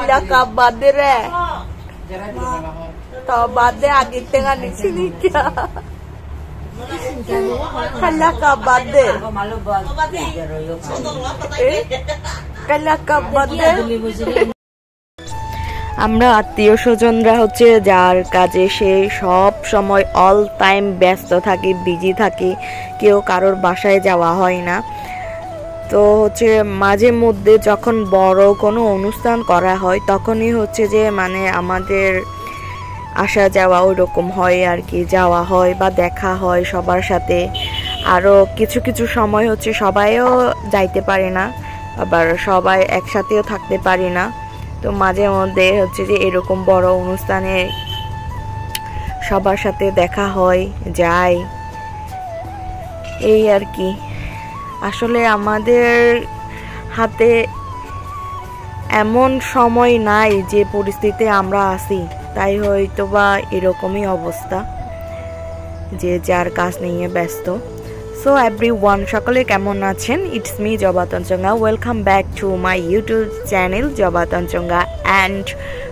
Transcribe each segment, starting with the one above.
Kala kabade re. Kabade agi tengah di sini kya. Kala kabade. Kala kabade. আমরা আত্মীয় স্বজনরা হচ্ছে যার কাজে সে সব সময় অল টাইম ব্যস্ত থাকি, বিজি থাকি, কেউ কারোর বাসায় যাওয়া হয় না। তো হচ্ছে মাঝে মধ্যে যখন বড় কোনো অনুষ্ঠান করা হয় তখনই হচ্ছে যে মানে আমাদের আসা যাওয়া ওইরকম হয় আর কি, যাওয়া হয় বা দেখা হয় সবার সাথে। আরও কিছু কিছু সময় হচ্ছে সবাইও যাইতে পারে না, আবার সবাই একসাথেও থাকতে পারি না। তো মাঝে মধ্যে হচ্ছে যে এরকম বড় অনুষ্ঠানে সবার সাথে দেখা হয়, যায়, এই আর কি। আসলে আমাদের হাতে এমন সময় নাই যে পরিস্থিতিতে আমরা আছি, তাই হয়তো বা এরকমই অবস্থা, যে যার কাজ নিয়ে ব্যস্ত। সো এভরিওয়ান, সকলে কেমন আছেন? It's me Joba Tanchangya. Welcome back to my YouTube channel Joba Tanchangya and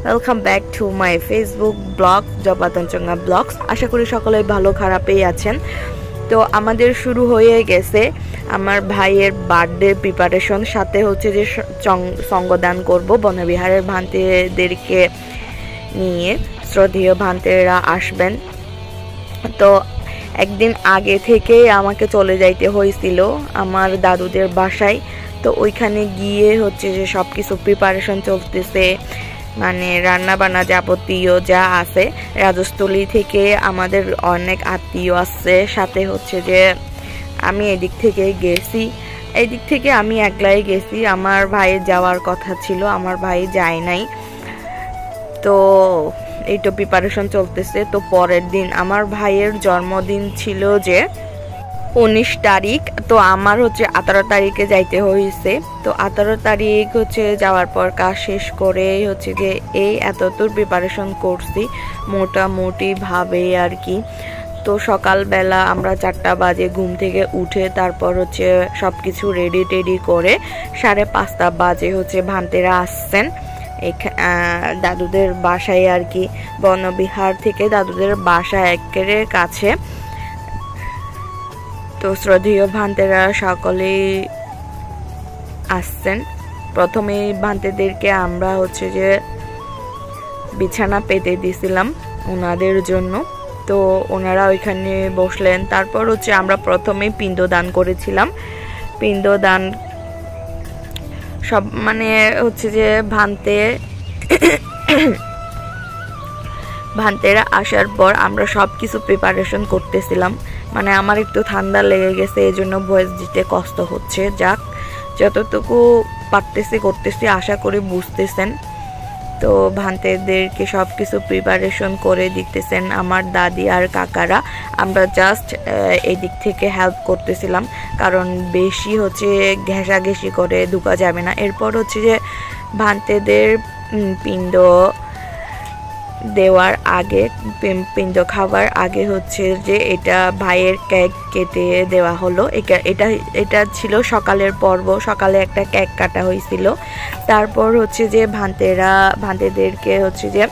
welcome back to my Facebook blog Joba Tanchangya blogs. আশা করি সকলে ভালো খারাপেই আছেন। তো আমাদের শুরু হয়ে গেছে আমার ভাইয়ের বার্থডে প্রিপারেশন, সাথে হচ্ছে যে সঙ্গদান করব বনবিহারের ভান্তেদেরকে নিয়ে। শ্রদ্ধেয় ভান্তেরা আসবেন। তো একদিন আগে থেকে আমাকে চলে যাইতে হয়েছিল আমার দাদুদের বাসায়। তো ওইখানে গিয়ে হচ্ছে যে সব কিছু প্রিপারেশন চলতেছে, মানে রান্না বান্না যাবতীয় যা আছে। রাজস্থলী থেকে আমাদের অনেক আত্মীয় আসছে, সাথে হচ্ছে যে আমি এদিক থেকে গেছি, এদিক থেকে আমি একলাই গেছি। আমার ভাইয়ের যাওয়ার কথা ছিল, আমার ভাই যায় নাই। তো এই তো প্রিপারেশন চলতেছে। তো পরের দিন আমার ভাইয়ের জন্মদিন ছিল যে 19 তারিখ, তো আমার হচ্ছে 18 তারিখে যাইতে হয়েছে। তো 18 তারিখ হচ্ছে যাওয়ার পর কাজ শেষ করে হচ্ছে যে এই এতদূর প্রিপারেশন করছি মোটামুটি ভাবে আর কি। তো সকালবেলা আমরা 4টা বাজে ঘুম থেকে উঠে তারপর হচ্ছে সব কিছু রেডি টেডি করে 5:30 বাজে হচ্ছে ভান্তেরা আসছেন দাদুদের বাসায় আর কি। বনবিহার থেকে দাদুদের বাসা একেবারে কাছে। তো শ্রদ্ধেয় ভান্তেরা সকলেই আসছেন। প্রথমে ভান্তেদেরকে আমরা হচ্ছে যে বিছানা পেতে দিয়েছিলাম ওনাদের জন্য। তো ওনারা ওইখানে বসলেন। তারপর হচ্ছে আমরা প্রথমে পিণ্ডদান করেছিলাম। পিণ্ডদান সব মানে হচ্ছে যে ভান্তেরা আসার পর আমরা সব কিছু প্রিপারেশন করতেছিলাম। মানে আমার একটু ঠান্ডা লেগে গেছে, এই জন্য ভয়েস দিতে কষ্ট হচ্ছে। যাক, যতটুকু পারতেছি করতেছি, আশা করি বুঝতেছেন। তো ভান্তেদেরকে সব কিছু প্রিপারেশন করে দিতেছেন আমার দাদি আর কাকারা। আমরা জাস্ট এই দিক থেকে হেল্প করতেছিলাম, কারণ বেশি হচ্ছে ঘেঁষাঘেঁষি করে ঢুকা যাবে না। এরপর হচ্ছে যে ভান্তেদের পিণ্ড দেওয়ার আগে, পিণ্ড খাওয়ার আগে হচ্ছে যে এটা ভাইয়ের কেক কেটে দেওয়া হলো। এটা ছিল সকালের পর্ব, সকালে একটা কেক কাটা হয়েছিল। তারপর হচ্ছে যে ভান্তেদেরকে হচ্ছে যে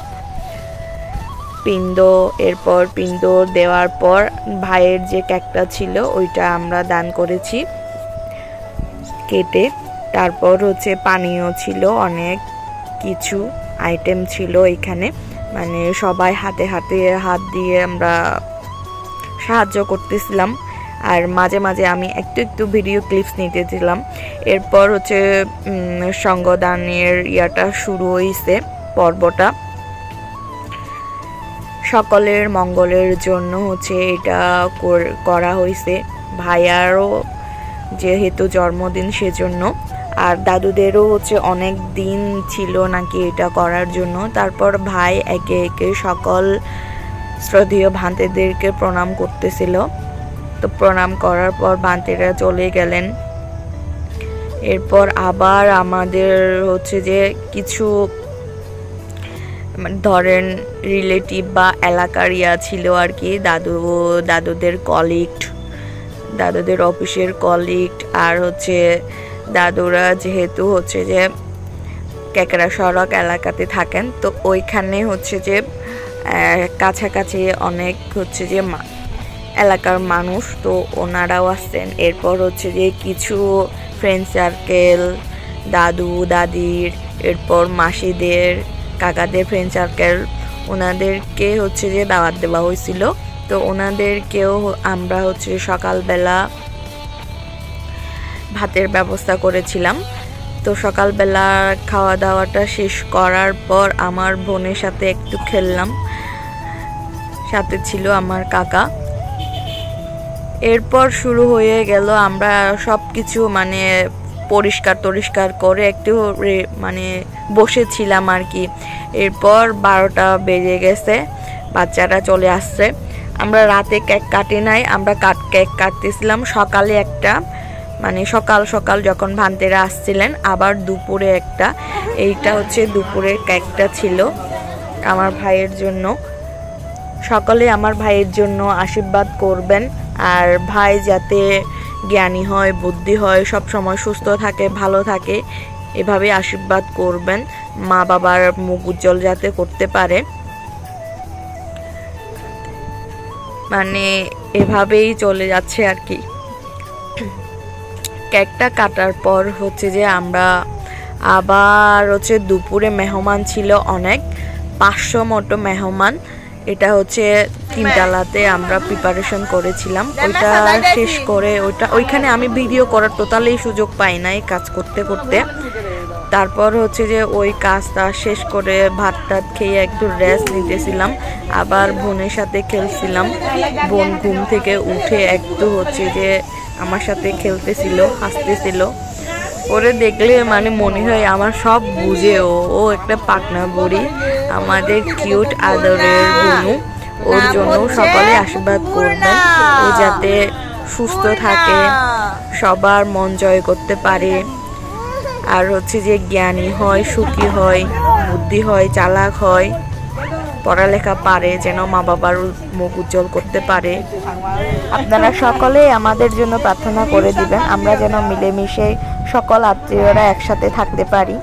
এরপর পিণ্ড দেওয়ার পর ভাইয়ের যে কেকটা ছিল ওইটা আমরা দান করেছি কেটে। তারপর হচ্ছে পানীয় ছিল, অনেক কিছু আইটেম ছিল এখানে, মানে সবাই হাতে হাত দিয়ে আমরা সাহায্য করতেছিলাম। আর মাঝে মাঝে আমি একটু ভিডিও ক্লিপস নিতেছিলাম। এরপর হচ্ছে সঙ্গদানের ইয়াটা শুরু হয়েছে, পর্বটা। সকলের মঙ্গলের জন্য হচ্ছে এটা করা হয়েছে, ভাইয়ারও যেহেতু জন্মদিন সেজন্য। আর দাদুদেরও হচ্ছে অনেক দিন ছিল নাকি এটা করার জন্য। তারপর ভাই একে একে সকল শ্রদ্ধেয় ভান্তেদেরকে প্রণাম করতেছিল। তো প্রণাম করার পর ভান্তেরা চলে গেলেন। এরপর আবার আমাদের হচ্ছে যে কিছু ধরেন রিলেটিভ বা এলাকার ছিল আর কি, দাদুদের কলিগ, দাদুদের অফিসের কলিগ। আর হচ্ছে দাদুরা যেহেতু হচ্ছে যে কেকড়া সড়ক এলাকাতে থাকেন। তো ওইখানে হচ্ছে যে কাছাকাছি অনেক হচ্ছে যে এলাকার মানুষ, তো ওনারাও আসছেন। এরপর হচ্ছে যে কিছু ফ্রেন্ড সার্কেল, দাদু দাদির, এরপর মাসিদের, কাকাদের ফ্রেন্ড সার্কেল, ওনাদেরকে হচ্ছে যে দাওয়াত দেওয়া হয়েছিল। তো ওনাদেরকেও আমরা হচ্ছে সকালবেলা ভাতের ব্যবস্থা করেছিলাম। তো সকালবেলা খাওয়া দাওয়াটা শেষ করার পর আমার বোনের সাথে একটু খেললাম, সাথে ছিল আমার কাকা। এরপর শুরু হয়ে গেল, আমরা সব কিছু মানে পরিষ্কার করে একটু মানে বসেছিলাম আর কি। এরপর 12টা বেজে গেছে, বাচ্চারা চলে আসছে। আমরা রাতে কেক কাটি নাই, আমরা কেক কাটতেছিলাম সকালে একটা, মানে সকাল সকাল যখন ভান্তেরা আসছিলেন, আবার দুপুরে একটা। এইটা হচ্ছে দুপুরের কেকটা ছিল আমার ভাইয়ের জন্য। সকলে আমার ভাইয়ের জন্য আশীর্বাদ করবেন, আর ভাই যাতে জ্ঞানী হয়, বুদ্ধি হয়, সব সময় সুস্থ থাকে, ভালো থাকে, এভাবে আশীর্বাদ করবেন। মা বাবার মুখ উজ্জ্বল যাতে করতে পারে, মানে এভাবেই চলে যাচ্ছে আর কি। কেকটা কাটার পর হচ্ছে যে আমরা আবার হচ্ছে দুপুরে মেহমান ছিল অনেক, 500 মতো মেহমান। এটা হচ্ছে 3 তলাতে আমরা প্রিপারেশন করেছিলাম। ওইটা শেষ করে ওইখানে আমি ভিডিও করার টোটালি সুযোগ পাই নাই কাজ করতে করতে। তারপর হচ্ছে যে ওই কাজটা শেষ করে ভাত টাত খেয়ে একটু রেস্ট নিতেছিলাম, আবার বোনের সাথে খেলছিলাম। বোন ঘুম থেকে উঠে একটু হচ্ছে যে আমার সাথে খেলতেছিল, হাসতেছিল। ওরে দেখলে মানে মনে হয় আমার সব বুঝে। ও একটা পাকনা বুড়ি, আমাদের কিউট আদরের বোনু। ওর জন্য সকলে আশীর্বাদ করবেন, ও যাতে সুস্থ থাকে, সবার মন জয় করতে পারে, আর হচ্ছে যে জ্ঞানী হয়, সুখী হয়, বুদ্ধি হয়, চালাক হয়, পড়ালেখা পারে, যেন মা বাবার মুখ উজ্জ্বল করতে পারে। আপনারা সকলে আমাদের জন্য প্রার্থনা করে দিবেন, আমরা যেন মিলেমিশে সকল আত্মীয়রা একসাথে থাকতে পারি।